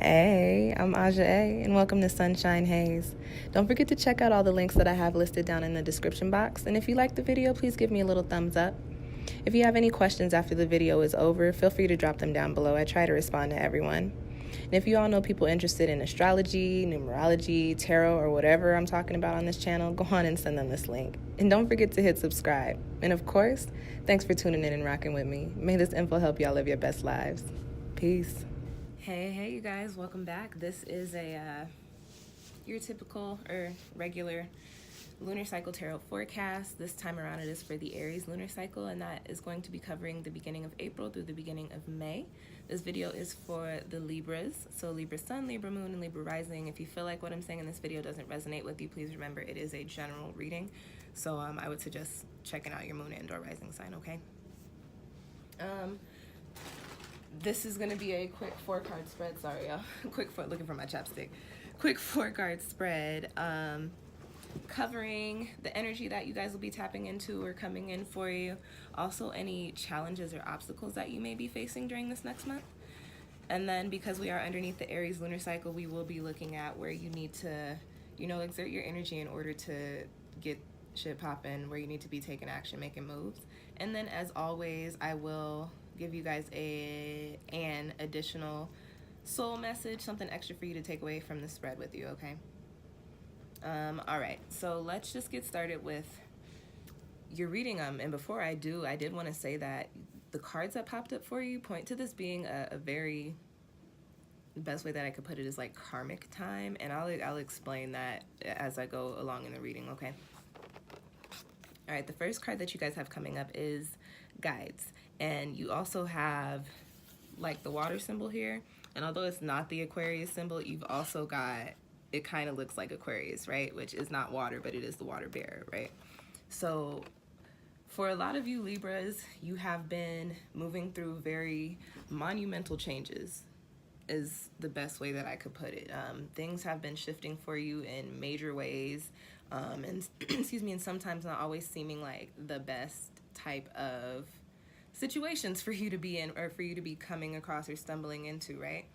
Hey, I'm Aja A, and welcome to Sunshine Haze. Don't forget to check out all the links that I have listed down in the description box, and if you like the video, please give me a little thumbs up. If you have any questions after the video is over, feel free to drop them down below. I try to respond to everyone. And if you all know people interested in astrology, numerology, tarot, or whatever I'm talking about on this channel, go on and send them this link. And don't forget to hit subscribe. And of course, thanks for tuning in and rocking with me. May this info help y'all live your best lives. Peace. Hey, you guys, welcome back. This is your typical or regular lunar cycle tarot forecast. This time around it is for the Aries lunar cycle, and that is going to be covering the beginning of April through the beginning of May. This video is for the Libras, so Libra Sun, Libra Moon, and Libra Rising. If you feel like what I'm saying in this video doesn't resonate with you, please remember it is a general reading, so I would suggest checking out your Moon and or Rising sign, okay? This is going to be a quick 4-card spread. Sorry, y'all. Looking for my chapstick. Quick 4-card spread covering the energy that you guys will be tapping into or coming in for you. Also, any challenges or obstacles that you may be facing during this next month. And then because we are underneath the Aries lunar cycle, we will be looking at where you need to, exert your energy in order to get shit popping, where you need to be taking action, making moves. And then as always, I will give you guys an additional soul message, something extra for you to take away from the spread with you, okay? All right, so let's just get started with your reading. And before I do, I did want to say that the cards that popped up for you point to this being a very, the best way that I could put it is like karmic time, and I'll explain that as I go along in the reading, okay? All right, the first card that you guys have coming up is guides. And you also have like the water symbol here. And although it's not the Aquarius symbol, you've also got, it kind of looks like Aquarius, right? Which is not water, but it is the water bearer, right? So for a lot of you Libras, you have been moving through very monumental changes is the best way that I could put it. Things have been shifting for you in major ways. And excuse me, and sometimes not always seeming like the best type of situations for you to be in or for you to be coming across or stumbling into, right?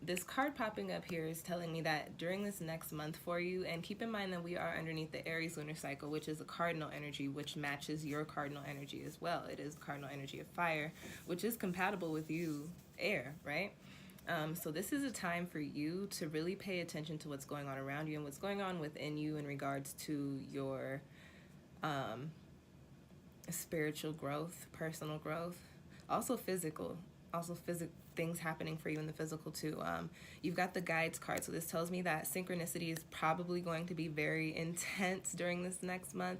This card popping up here is telling me that during this next month for you, and keep in mind that we are underneath the Aries lunar cycle, which is a cardinal energy, which matches your cardinal energy as well. It is cardinal energy of fire, which is compatible with you, air, right? So this is a time for you to really pay attention to what's going on around you and what's going on within you in regards to your spiritual growth, personal growth, also physical, things happening for you in the physical too. You've got the guides card, so this tells me that synchronicity is probably going to be very intense during this next month.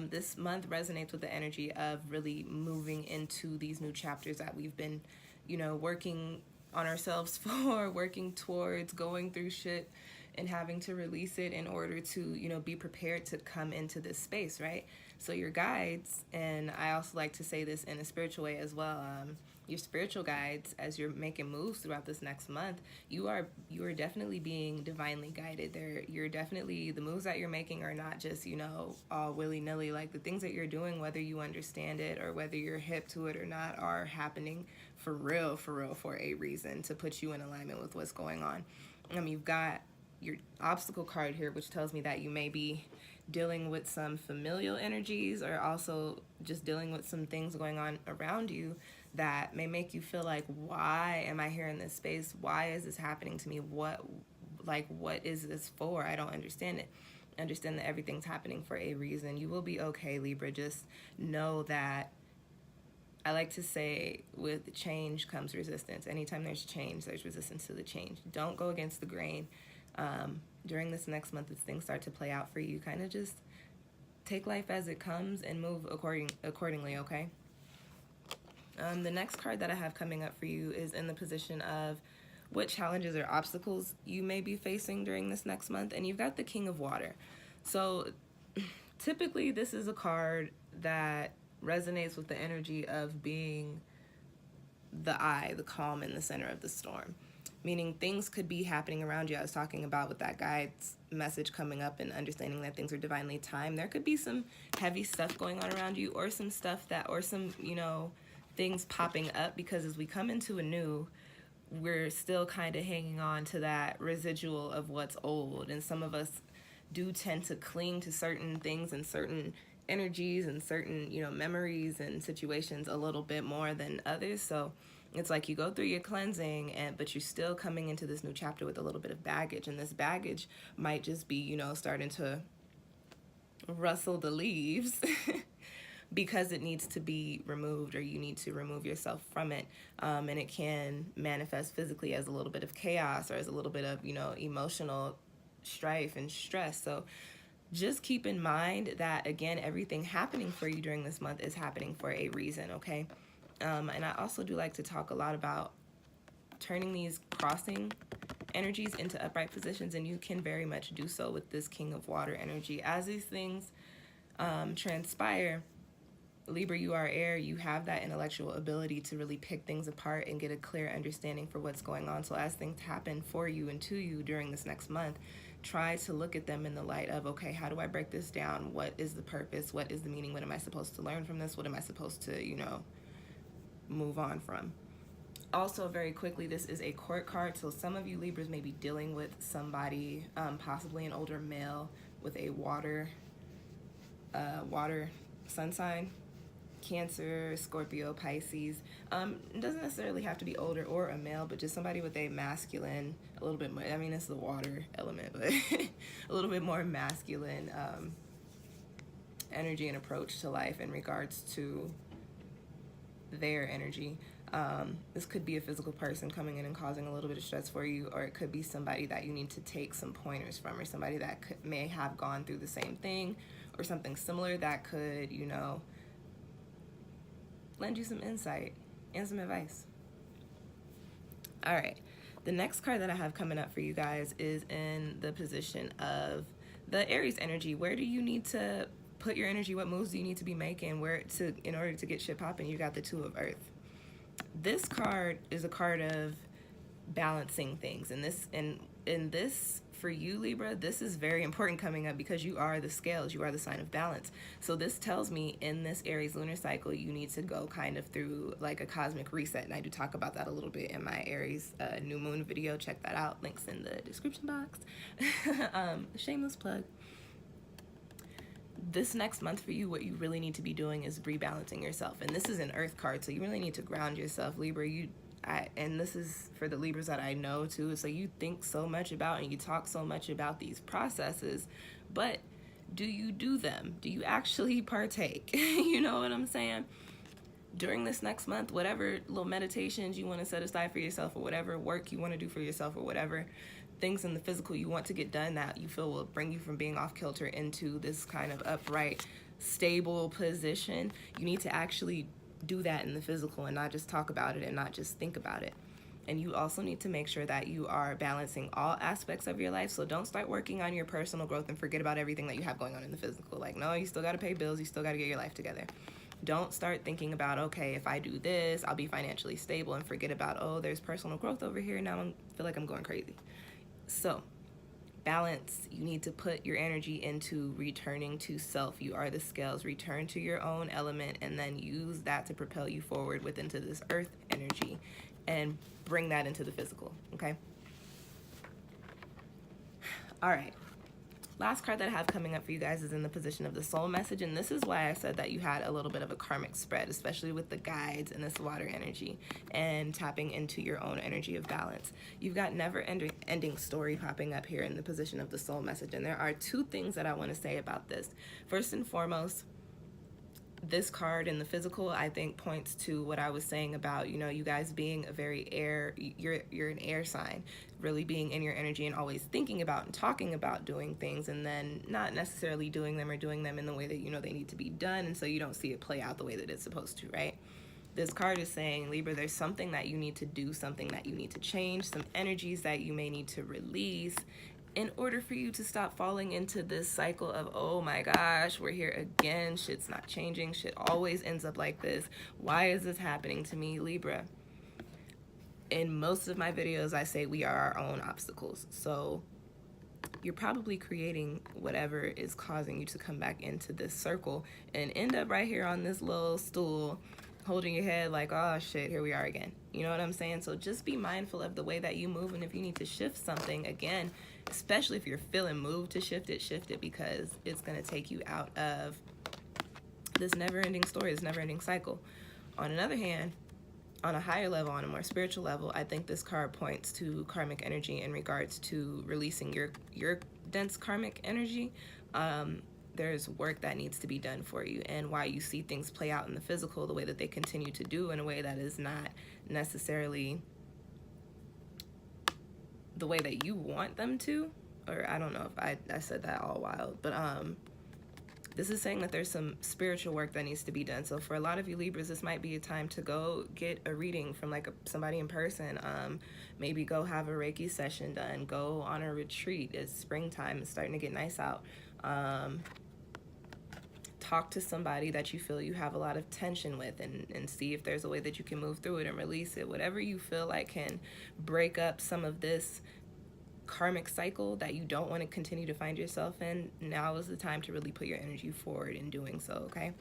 This month resonates with the energy of really moving into these new chapters that we've been, working on ourselves for, working towards, going through shit and having to release it in order to, be prepared to come into this space, right? So your guides, and I also like to say this in a spiritual way as well, your spiritual guides, as you're making moves throughout this next month, you are definitely being divinely guided. You're definitely, the moves that you're making are not just, all willy-nilly. Like the things that you're doing, whether you understand it or whether you're hip to it or not, are happening for real, for a reason, to put you in alignment with what's going on. You've got your obstacle card here, which tells me that you may be dealing with some familial energies or also just dealing with some things going on around you that may make you feel like, why am I here in this space? Why is this happening to me? What is this for? I don't understand it. Understand that everything's happening for a reason. You will be okay, Libra. Just know that, I like to say, with change comes resistance. Anytime there's change, there's resistance to the change. Don't go against the grain. During this next month, as things start to play out for you, kind of just take life as it comes and move accordingly, okay? The next card that I have coming up for you is in the position of what challenges or obstacles you may be facing during this next month, and you've got the King of Water. So typically this is a card that resonates with the energy of being the eye, the calm in the center of the storm. Meaning things could be happening around you. I was talking about with that guide's message coming up and understanding that things are divinely timed. There could be some heavy stuff going on around you, or some stuff that, or some, things popping up, because as we come into a new, we're still kind of hanging on to that residual of what's old. And some of us do tend to cling to certain things and certain energies and certain, memories and situations a little bit more than others. So it's like you go through your cleansing, but you're still coming into this new chapter with a little bit of baggage. And this baggage might just be, starting to rustle the leaves because it needs to be removed, or you need to remove yourself from it. And it can manifest physically as a little bit of chaos or as a little bit of, emotional strife and stress. So just keep in mind that, again, everything happening for you during this month is happening for a reason, okay? And I also do like to talk a lot about turning these crossing energies into upright positions, and you can very much do so with this King of Water energy. As these things transpire, Libra, you are air, you have that intellectual ability to really pick things apart and get a clear understanding for what's going on. So as things happen for you and to you during this next month, try to look at them in the light of, okay, how do I break this down? What is the purpose? What is the meaning? What am I supposed to learn from this? What am I supposed to, move on from? Also, very quickly, this is a court card. So some of you Libras may be dealing with somebody, possibly an older male with a water sun sign. Cancer, Scorpio, Pisces. It doesn't necessarily have to be older or a male, but just somebody with a masculine, a little bit more, it's the water element, but a little bit more masculine energy and approach to life in regards to their energy. This could be a physical person coming in and causing a little bit of stress for you, or it could be somebody that you need to take some pointers from, or somebody that may have gone through the same thing or something similar that could, lend you some insight and some advice. All right, the next card that I have coming up for you guys is in the position of the Aries energy. Where do you need to put your energy? What moves do you need to be making in order to get shit popping? You got the Two of Earth. This card is a card of balancing things, and this for you, Libra, this is very important coming up because you are the scales, you are the sign of balance. So this tells me in this Aries lunar cycle, you need to go kind of through like a cosmic reset. And I do talk about that a little bit in my Aries new moon video. Check that out. Links in the description box. Shameless plug. This next month for you, what you really need to be doing is rebalancing yourself. And this is an Earth card, so you really need to ground yourself, Libra. And this is for the Libras that I know too. So you think so much about and you talk so much about these processes, but do you do them? Do you actually partake? You know what I'm saying? During this next month, whatever little meditations you want to set aside for yourself, or whatever work you want to do for yourself, or whatever things in the physical you want to get done that you feel will bring you from being off kilter into this kind of upright, stable position, you need to actually do that in the physical and not just talk about it and not just think about it. And you also need to make sure that you are balancing all aspects of your life. So don't start working on your personal growth and forget about everything that you have going on in the physical. Like, no, you still got to pay bills. You still got to get your life together. Don't start thinking about, okay, if I do this, I'll be financially stable, and forget about, oh, there's personal growth over here. Now I feel like I'm going crazy. So balance, you need to put your energy into returning to self. You are the scales. Return to your own element and then use that to propel you forward into this earth energy and bring that into the physical, okay? All right. Last card that I have coming up for you guys is in the position of the soul message, and this is why I said that you had a little bit of a karmic spread, especially with the guides and this water energy and tapping into your own energy of balance. You've got never-ending story popping up here in the position of the soul message, and there are two things that I want to say about this. First and foremost, this card in the physical, I think, points to what I was saying about, you guys being a very air, you're an air sign, really being in your energy and always thinking about and talking about doing things and then not necessarily doing them or doing them in the way that they need to be done, and so you don't see it play out the way that it's supposed to, right? This card is saying, Libra, there's something that you need to do, something that you need to change, some energies that you may need to release in order for you to stop falling into this cycle of, oh my gosh, we're here again, shit's not changing, shit always ends up like this, why is this happening to me, Libra? In most of my videos, I say we are our own obstacles. So you're probably creating whatever is causing you to come back into this circle and end up right here on this little stool holding your head like, oh shit, here we are again. You know what I'm saying? So just be mindful of the way that you move, and if you need to shift something, again, especially if you're feeling moved to shift it, because it's going to take you out of this never-ending story, this never-ending cycle. On another hand, on a higher level, on a more spiritual level, I think this card points to karmic energy in regards to releasing your dense karmic energy. There's work that needs to be done for you, and why you see things play out in the physical the way that they continue to do, in a way that is not necessarily the way that you want them to. Or I don't know if I said that all wild, but this is saying that there's some spiritual work that needs to be done. So for a lot of you Libras, this might be a time to go get a reading from like somebody in person. Maybe go have a Reiki session done. Go on a retreat. It's springtime. It's starting to get nice out. Talk to somebody that you feel you have a lot of tension with, and see if there's a way that you can move through it and release it. Whatever you feel like can break up some of this karmic cycle that you don't want to continue to find yourself in, now is the time to really put your energy forward in doing so, okay?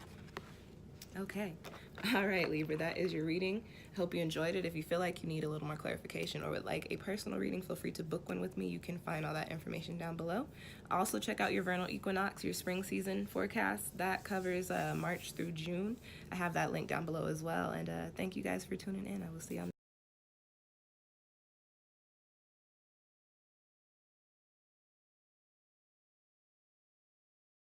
Okay. All right, Libra, that is your reading. Hope you enjoyed it. If you feel like you need a little more clarification or would like a personal reading, feel free to book one with me. You can find all that information down below. Also, check out your vernal equinox, your spring season forecast. That covers March through June. I have that link down below as well. And thank you guys for tuning in. I will see you on